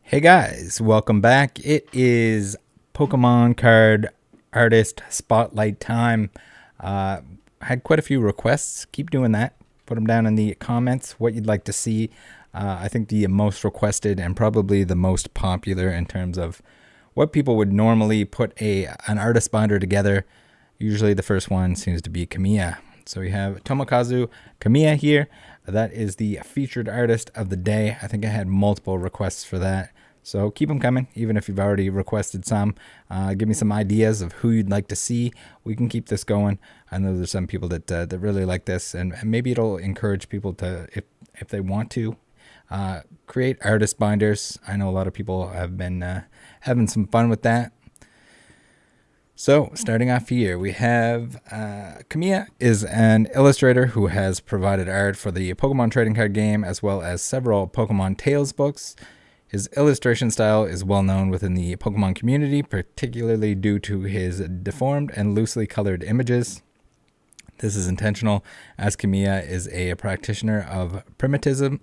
Hey guys, welcome back. It is Pokemon card artist spotlight time. Had quite a few requests. Keep doing that. Put them down in the comments what you'd like to see. I think the most requested and probably the most popular in terms of what people would normally put an artist binder together. Usually the first one seems to be Komiya. So we have Tomokazu Komiya here. That is the featured artist of the day. I think I had multiple requests for that. So keep them coming, even if you've already requested some. Give me some ideas of who you'd like to see. We can keep this going. I know there's some people that really like this, and maybe it'll encourage people to, if they want to, create artist binders. I know a lot of people have been having some fun with that. So, starting off here, we have Komiya is an illustrator who has provided art for the Pokemon trading card game as well as several Pokemon Tales books. His illustration style is well known within the Pokemon community, particularly due to his deformed and loosely colored images. This is intentional, as Komiya is a practitioner of primitivism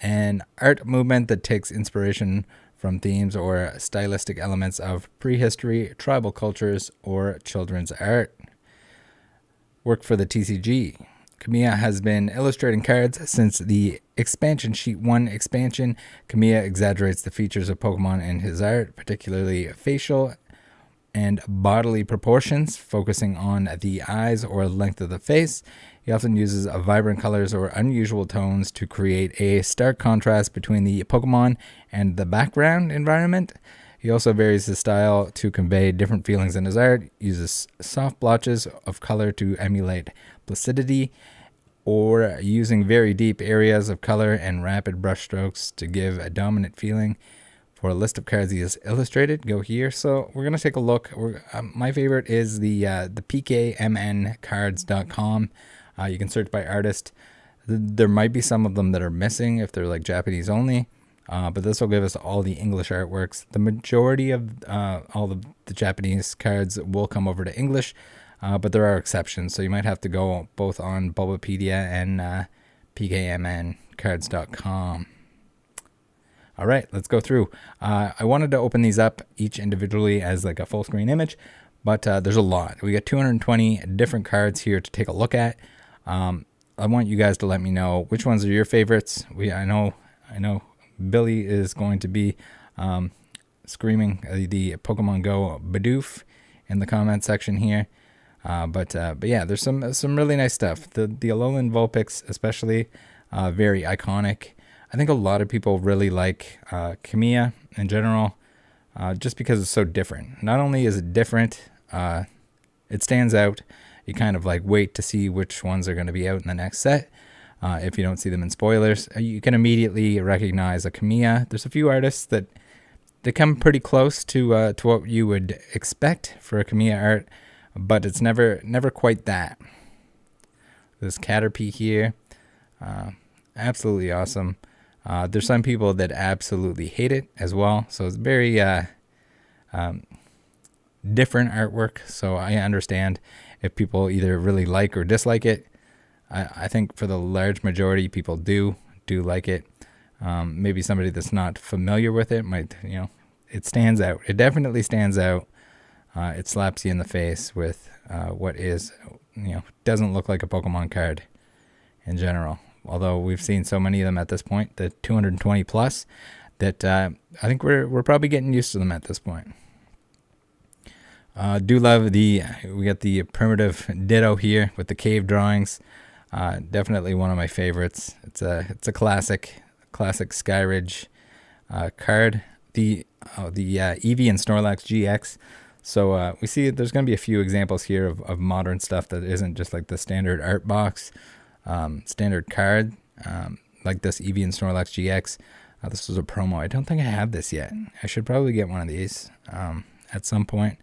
and art movement that takes inspiration from themes or stylistic elements of prehistory, tribal cultures, or children's art. Work for the TCG. Komiya has been illustrating cards since the Expansion Sheet 1 expansion. Komiya exaggerates the features of Pokemon in his art, particularly facial and bodily proportions, focusing on the eyes or length of the face. He often uses vibrant colors or unusual tones to create a stark contrast between the Pokemon and the background environment. He also varies his style to convey different feelings in his art, uses soft blotches of color to emulate placidity, or using very deep areas of color and rapid brushstrokes to give a dominant feeling. For a list of cards he has illustrated, go here. So we're going to take a look. My favorite is the pkmncards.com. You can search by artist. There might be some of them that are missing if they're like Japanese only. But this will give us all the English artworks. The majority of all the Japanese cards will come over to English, but there are exceptions. So you might have to go both on Bulbapedia and pkmncards.com. All right, let's go through. I wanted to open these up each individually as like a full screen image, but there's a lot. We got 220 different cards here to take a look at. I want you guys to let me know which ones are your favorites. I know Billy is going to be screaming the Pokemon Go Bidoof in the comment section here. But yeah, there's some really nice stuff. The Alolan Vulpix especially, very iconic. I think a lot of people really like Komiya in general, just because it's so different. Not only is it different, it stands out. You kind of like wait to see which ones are going to be out in the next set. If you don't see them in spoilers, you can immediately recognize a Komiya. There's a few artists that they come pretty close to what you would expect for a Komiya art, but it's never quite that. This Caterpie here, absolutely awesome. There's some people that absolutely hate it as well, so it's very different artwork. So I understand if people either really like or dislike it. I think for the large majority, people do like it. Maybe somebody that's not familiar with it might, it stands out. It definitely stands out. It slaps you in the face with what is, doesn't look like a Pokemon card in general. Although we've seen so many of them at this point, the 220 plus, that I think we're probably getting used to them at this point. Do love we got the primitive Ditto here with the cave drawings. Definitely one of my favorites. It's a classic Skyridge card. The Evie and Snorlax Gx. So we see there's going to be a few examples here of modern stuff that isn't just like the standard art box, standard card, like this Evie and Snorlax Gx. This was a promo. I don't think I have this yet. I should probably get one of these at some point.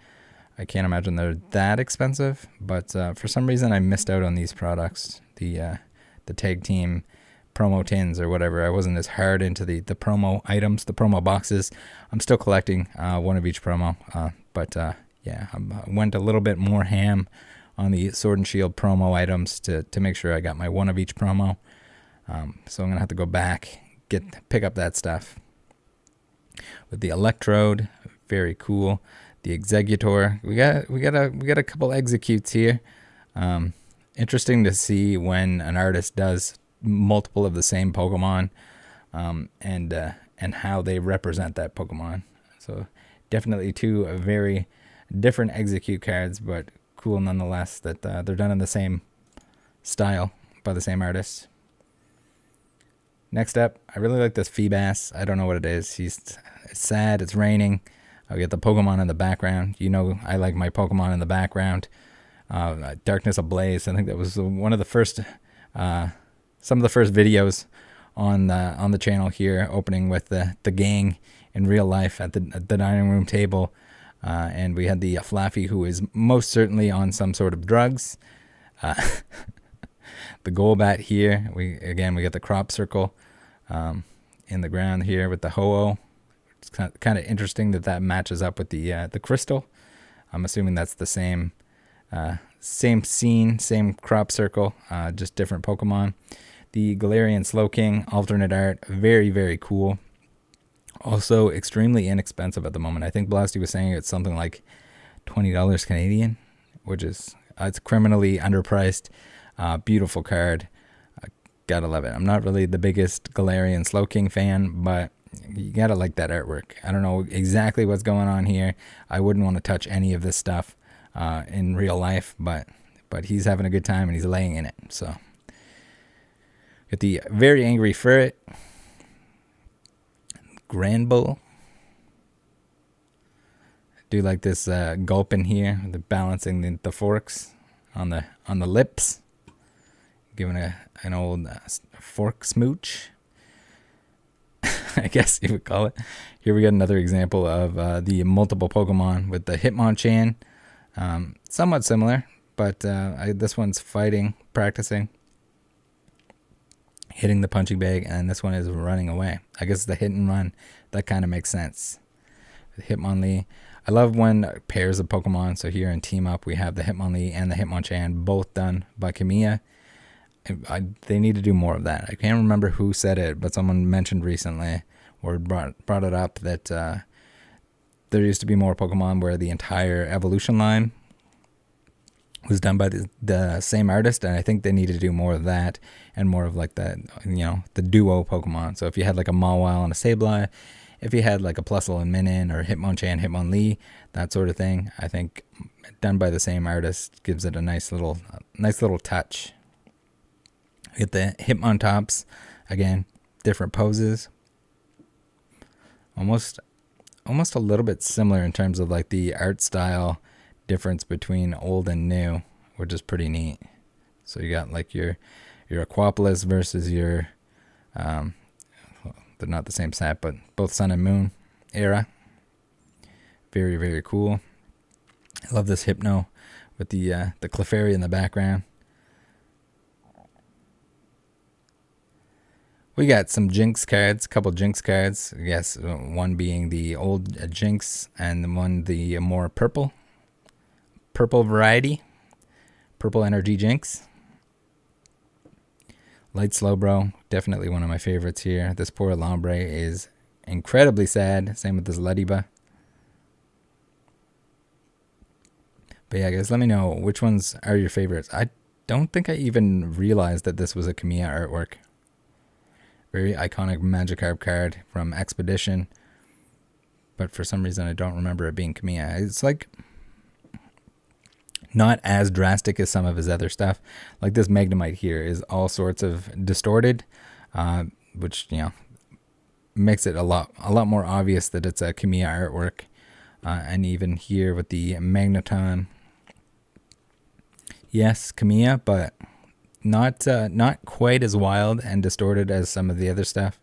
I can't imagine they're that expensive, but for some reason I missed out on these products. The tag team promo tins or whatever. I wasn't as hard into the promo items, the promo boxes. I'm still collecting one of each promo, but yeah, I went a little bit more ham on the Sword and Shield promo items to make sure I got my one of each promo. So I'm gonna have to go back, pick up that stuff. With the Electrode, very cool. The Executor, we got a couple executes here. Interesting to see when an artist does multiple of the same Pokemon, and how they represent that Pokemon. So definitely two very different execute cards, but cool nonetheless that they're done in the same style by the same artist. Next up, I really like this Feebas. I don't know what it is. It's sad. It's raining. I get the Pokemon in the background. You know, I like my Pokemon in the background. Darkness Ablaze. I think that was one of the first, some of the first videos on the channel here, opening with the gang in real life at the dining room table, and we had the Flaffy, who is most certainly on some sort of drugs. The Golbat here, we got the crop circle in the ground here with the Ho-Oh. It's kind of interesting that matches up with the crystal. I'm assuming that's the same scene, same crop circle, just different Pokemon. The Galerion Slowking, alternate art, very, very cool. Also extremely inexpensive at the moment. I think Blasty was saying it's something like $20 Canadian, which is it's criminally underpriced. Beautiful card. Gotta love it. I'm not really the biggest Galarian Slowking fan, but you gotta like that artwork. I don't know exactly what's going on here. I wouldn't want to touch any of this stuff in real life, but he's having a good time and he's laying in it. So, got the very angry Ferret, Granbull. Do like this gulp in here, the balancing the forks on the lips, giving an old fork smooch. I guess you would call it. Here we got another example of the multiple Pokemon with the Hitmonchan. Somewhat similar, but this one's fighting, practicing, hitting the punching bag, and this one is running away. I guess the hit and run. That kind of makes sense. The Hitmonlee. I love when pairs of Pokemon, so here in Team Up, we have the Hitmonlee and the Hitmonchan, both done by Komiya. They need to do more of that. I can't remember who said it, but someone mentioned recently, or brought it up, that there used to be more Pokemon where the entire evolution line was done by the same artist, and I think they need to do more of that, and more of like the duo Pokemon. So if you had like a Mawile and a Sableye, if you had like a Plusle and Minun, or Hitmonchan, Hitmonlee, that sort of thing, I think done by the same artist gives it a nice little touch. Get the Hitmontops, again, different poses. Almost a little bit similar in terms of like the art style difference between old and new, which is pretty neat. So you got like your Aquapolis versus your they're not the same set, but both Sun and Moon era. Very, very cool. I love this Hypno with the Clefairy in the background. We got some Jinx cards, a couple Jinx cards. Yes, one being the old Jinx, and one the more purple variety. Purple Energy Jinx. Light Slowbro, definitely one of my favorites here. This poor Lombre is incredibly sad. Same with this Lediba. But yeah, guys, let me know which ones are your favorites. I don't think I even realized that this was a Komiya artwork. Very iconic Magikarp card from Expedition. But for some reason, I don't remember it being Komiya. It's like not as drastic as some of his other stuff. Like this Magnemite here is all sorts of distorted, which, makes it a lot more obvious that it's a Komiya artwork. And even here with the Magneton, yes, Komiya, but not quite as wild and distorted as some of the other stuff.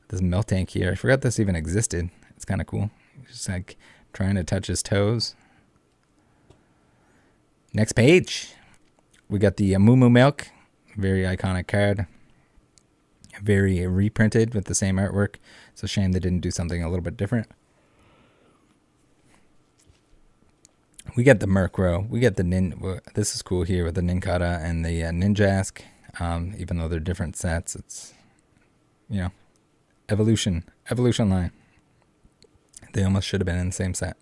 This Miltank here, I forgot this even existed. It's kind of cool. Just like trying to touch his toes. Next page, we got the Moo Moo Milk, very iconic card. Very reprinted with the same artwork. It's a shame they didn't do something a little bit different. We got the Murkrow. We got the this is cool here with the Nincada and the Ninjask. Even though they're different sets, it's, Evolution line. They almost should have been in the same set.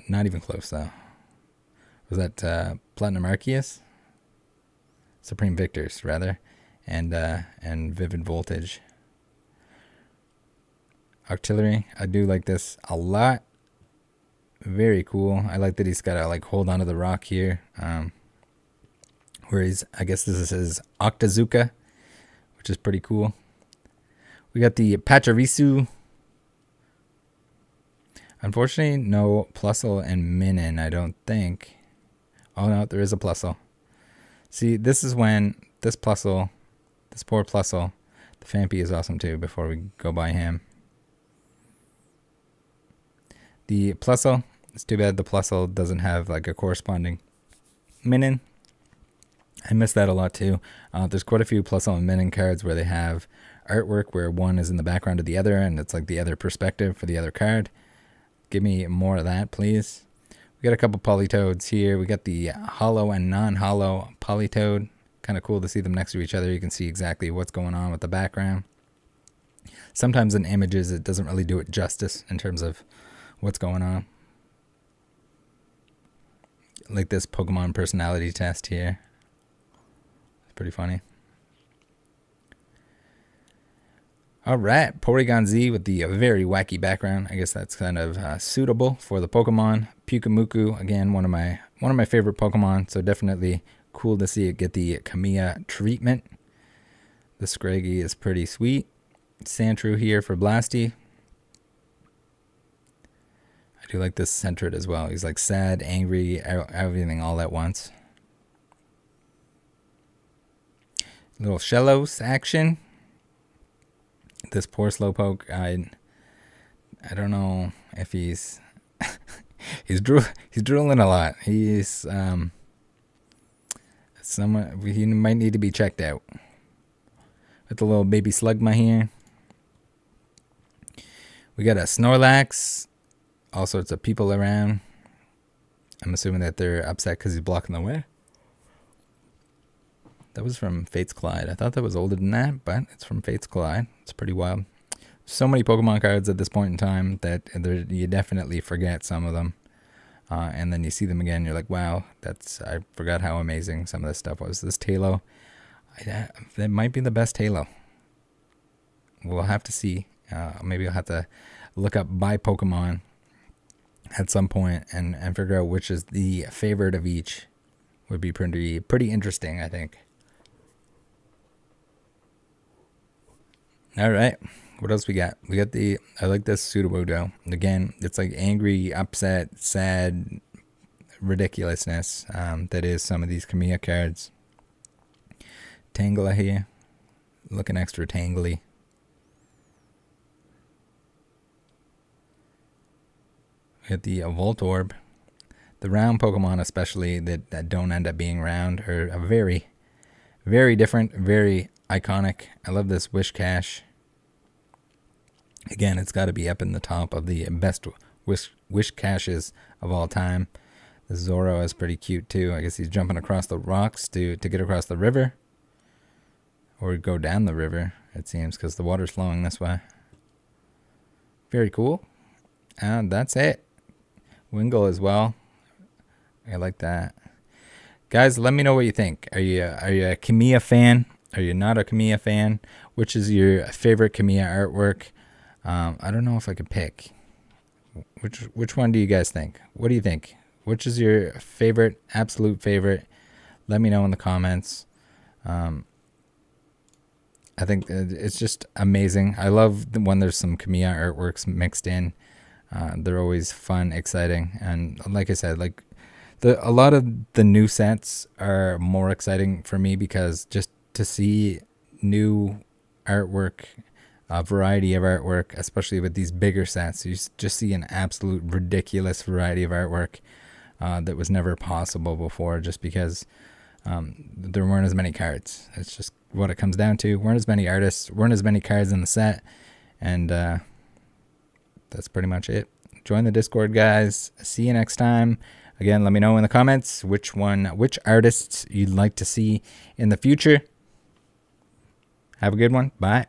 Not even close though. Was that Platinum Arceus? Supreme Victors rather, and Vivid Voltage. Artillery. I do like this a lot. Very cool. I like that he's got to like hold onto the rock here. Where he's, I guess this is his Octazooka, which is pretty cool. We got the Pachirisu. Unfortunately, no Plusle and Minin, I don't think. Oh no, there is a Plusle. See, this is when this Plusle, this poor Plusle, the Phanpy is awesome too before we go by him. The Plusle, it's too bad the Plusle doesn't have like a corresponding Minin. I miss that a lot too. There's quite a few Plusle and Minin cards where they have artwork where one is in the background of the other and it's like the other perspective for the other card. Give me more of that, please. We got a couple Politoads here. We got the hollow and non-hollow Politoad. Kind of cool to see them next to each other. You can see exactly what's going on with the background. Sometimes in images it doesn't really do it justice in terms of what's going on. Like this Pokemon personality test here. It's pretty funny. Alright, Porygon Z with the very wacky background. I guess that's kind of suitable for the Pokemon. Pyukumuku, again, one of my favorite Pokemon, so definitely cool to see it get the Komiya treatment. The Scraggy is pretty sweet. Sandshrew here for Blasty. I do like this Centred as well. He's like sad, angry, everything all at once. Little Shellos action. This poor Slowpoke, I don't know if he's he's drooling a lot. He's he might need to be checked out. With the little baby Slugma here. We got a Snorlax. All sorts of people around. I'm assuming that they're upset because he's blocking the way. That was from Fate's Collide. I thought that was older than that, but it's from Fate's Collide. It's pretty wild. So many Pokemon cards at this point in time that you definitely forget some of them. And then you see them again, you're like, wow, I forgot how amazing some of this stuff was. This Tailo, that might be the best Tailo. We'll have to see. Maybe I'll have to look up by Pokemon at some point and figure out which is the favorite of each. Would be pretty interesting, I think. All right, what else we got? We got I like this Sudowoodo. Again, it's like angry, upset, sad, ridiculousness. That is some of these Komiya cards. Tangela here, looking extra tangly. We got the Voltorb. The round Pokemon especially that don't end up being round are a very, very different, very iconic. I love this Wishcash. Again, it's got to be up in the top of the best Wishcaches of all time. The Zoro is pretty cute too. I guess he's jumping across the rocks to get across the river. Or go down the river, it seems, because the water's flowing this way. Very cool. And that's it. Wingull as well. I like that. Guys, let me know what you think. Are you a Komiya fan? Are you not a Komiya fan? Which is your favorite Komiya artwork? I don't know if I could pick. Which one do you guys think? What do you think? Which is your favorite, absolute favorite? Let me know in the comments. I think it's just amazing. I love when there's some Komiya artworks mixed in. They're always fun, exciting, and like I said, like a lot of the new sets are more exciting for me because just to see new artwork, a variety of artwork, especially with these bigger sets, you just see an absolute ridiculous variety of artwork that was never possible before, just because there weren't as many cards. It's just what it comes down to. Weren't as many artists, weren't as many cards in the set, and that's pretty much it. Join the Discord, guys. See you next time. Again, let me know in the comments which artists you'd like to see in the future. Have a good one. Bye.